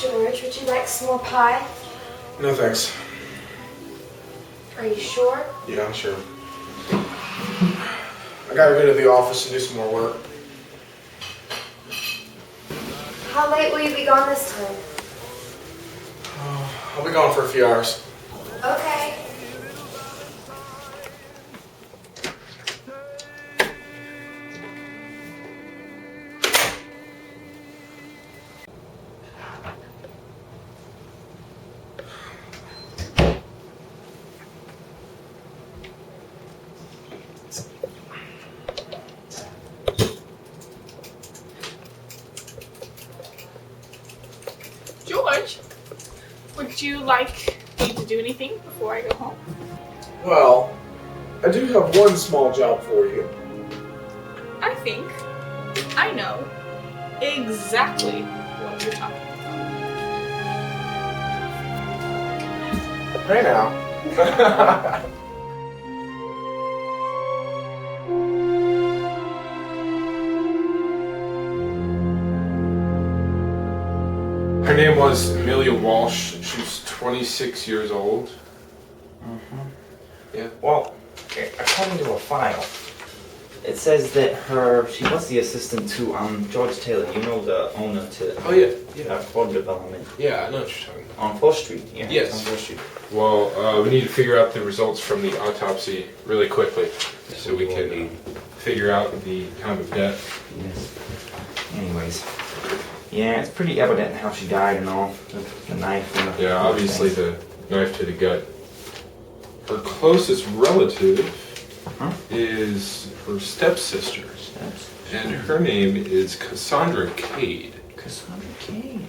George, would you like some more pie? No thanks. Are you sure? Yeah, I'm sure. I gotta go to the office and do some more work. How late will you be gone this time? I'll be gone for a few hours. Okay. George, would you like me to do anything before I go home? Well, I do have one small job for you. I think I know exactly what you're talking about. Hey now. Her name was Amelia Walsh. She was 26 years old. Mm-hmm. Yeah. Well, according to a file, it says that she was the assistant to George Taylor. You know, the owner to Oh yeah. Ford Development Yeah, I know what you're talking about. on 4th Street. Yeah, Yes. on 4th Street. Well, we need to figure out the results from the autopsy really quickly, so we can figure out the time of death. Yes. Anyways, yeah, it's pretty evident how she died and all. The knife and the... Yeah, obviously the knife to the gut. Her closest relative is her stepsister, and her name is Cassandra Cade. Cassandra Cade.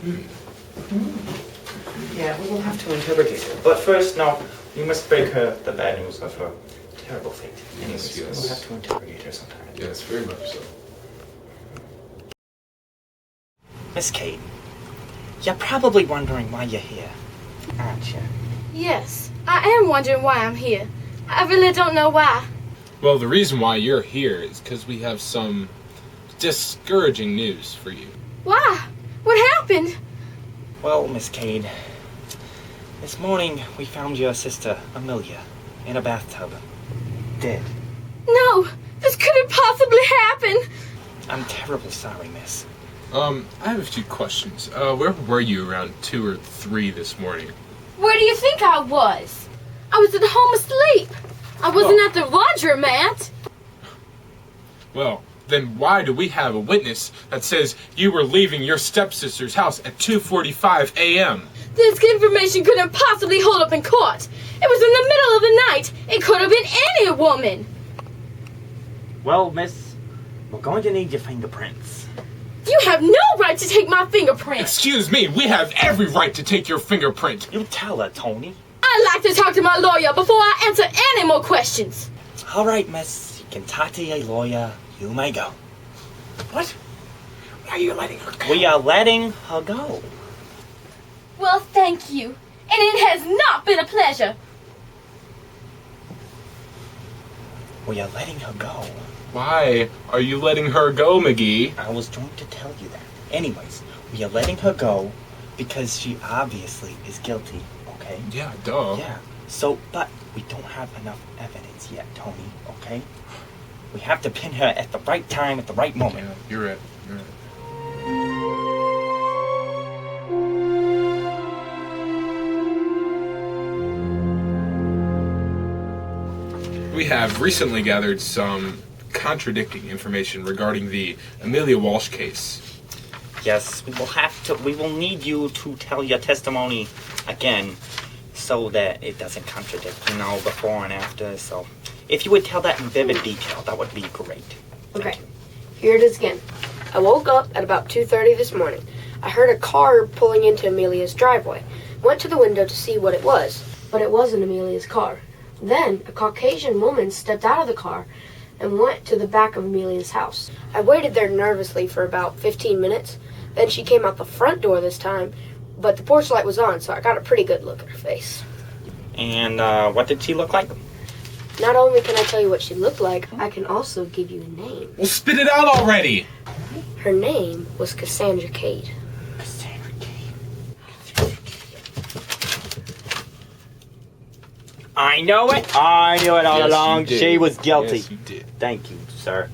Yeah, we will have to interrogate her. But first, no, we must break her the bad news of her terrible fate. Anyways, Yes. we'll have to interrogate her sometime. Yes, very much so. Miss Cade, you're probably wondering why you're here, aren't you? Yes, I am wondering why I'm here. I really don't know why. Well, the reason why you're here is because we have some discouraging news for you. Why? What happened? Well, Miss Cade, this morning we found your sister, Amelia, in a bathtub, dead. No, this couldn't possibly happen. I'm terribly sorry, miss. I have a few questions. Where were you around 2 or 3 this morning? Where do you think I was? I was at home asleep. I wasn't at the laundromat. Well, then why do we have a witness that says you were leaving your stepsister's house at 2:45 a.m.? This information couldn't possibly hold up in court. It was in the middle of the night. It could have been any woman. Well, miss, we're going to need your fingerprints. You have no right to take my fingerprint. Excuse me, we have every right to take your fingerprint. You tell her, Tony. I'd like to talk to my lawyer before I answer any more questions. All right, miss, you can talk to your lawyer. You may go. What? Why are you letting her go? We are letting her go. Well, thank you. And it has not been a pleasure. We are letting her go. Why are you letting her go, McGee? I was going to tell you that. Anyways, we are letting her go because she obviously is guilty, okay? Yeah, duh. Yeah. So, but we don't have enough evidence yet, Tony, okay? We have to pin her at the right time, at the right moment. Yeah, you're right. You're right. We have recently gathered some contradicting information regarding the Amelia Walsh case. Yes, we will need you to tell your testimony again so that it doesn't contradict, before and after. So if you would tell that in vivid detail, that would be great. Thank Okay, you. here it is again. I woke up at about 2:30 this morning. I heard a car pulling into Amelia's driveway. Went to the window to see what it was, but it wasn't Amelia's car. Then a Caucasian woman stepped out of the car and went to the back of Amelia's house. I waited there nervously for about 15 minutes. Then she came out the front door this time, but the porch light was on, so I got a pretty good look at her face. And what did she look like? Not only can I tell you what she looked like, I can also give you a name. Well, spit it out already! Her name was Cassandra Cade. Cassandra Cade. I know it. I knew it all Yes, along. you did. She was guilty. Yes, you did. Thank you, sir.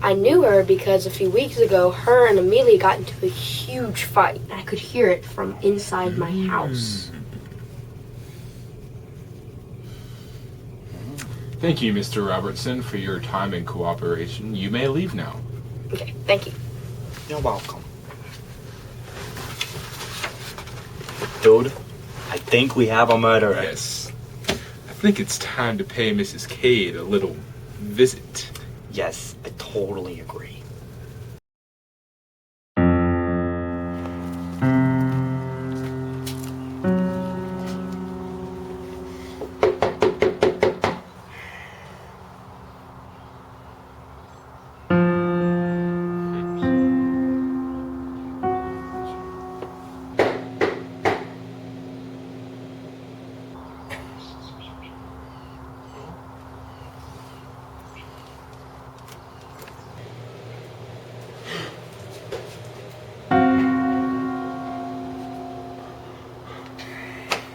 I knew her because a few weeks ago, her and Amelia got into a huge fight. I could hear it from inside my house. Thank you, Mr. Robertson, for your time and cooperation. You may leave now. Okay, thank you. You're welcome. Dude, I think we have a murderer. Yes. I think it's time to pay Mrs. Cade a little visit. Yes, I totally agree.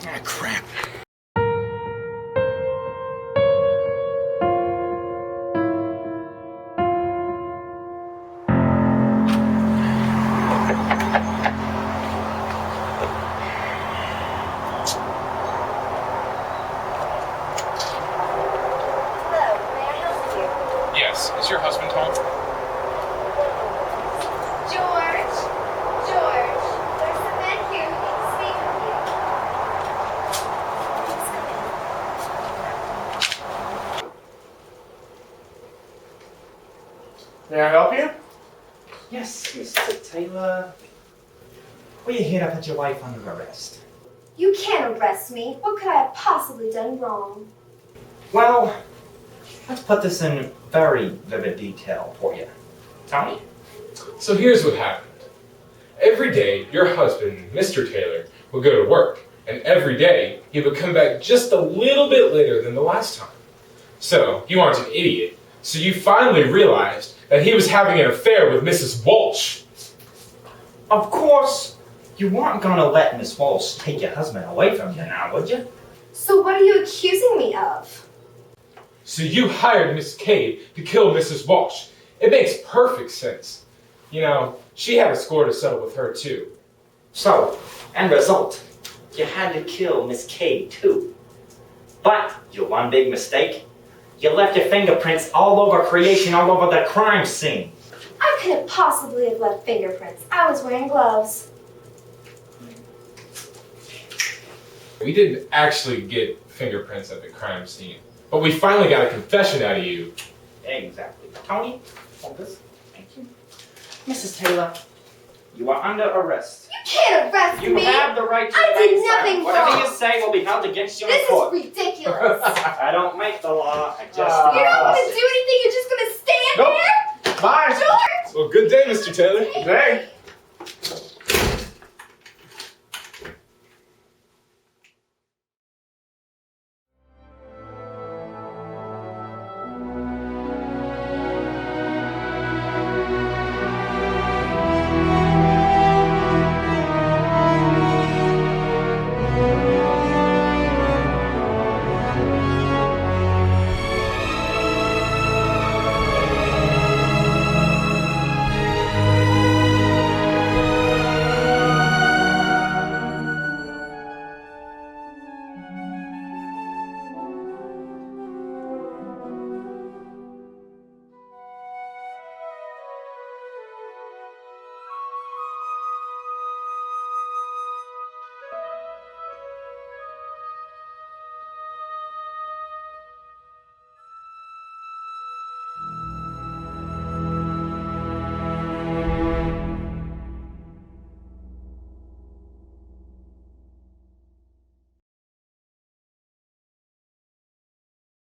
Ah, crap. Hello, may I help you? Yes. Is your husband home? George! George! There's a man here who needs to speak with you. Please come in. May I help you? Yes, Mr. Taylor. We're here to put your wife under arrest. You can't arrest me. What could I have possibly done wrong? Well, let's put this in very vivid detail for you. Tony? So here's what happened. Every day, your husband, Mr. Taylor, would go to work, and every day he would come back just a little bit later than the last time. So you aren't an idiot. So you finally realized that he was having an affair with Mrs. Walsh. Of course, you weren't gonna let Miss Walsh take your husband away from you now, would you? So what are you accusing me of? So you hired Miss Cade to kill Mrs. Walsh. It makes perfect sense. You know, she had a score to settle with her too. So, end result, you had to kill Miss Cade too. But your one big mistake, you left your fingerprints all over creation, all over the crime scene. I couldn't possibly have left fingerprints. I was wearing gloves. We didn't actually get fingerprints at the crime scene, but we finally got a confession out of you. Exactly. Tony, hold this. Thank you. Mrs. Taylor, you are under arrest. You can't arrest You me! have the right to I remain did silent. nothing Whatever wrong. you say will be held against you in This court. is ridiculous. I don't make the law, I just You're not enforce gonna it. do anything, you're just gonna stand Nope. there? Bye. George! Well, good day, Mr. Taylor. Hey.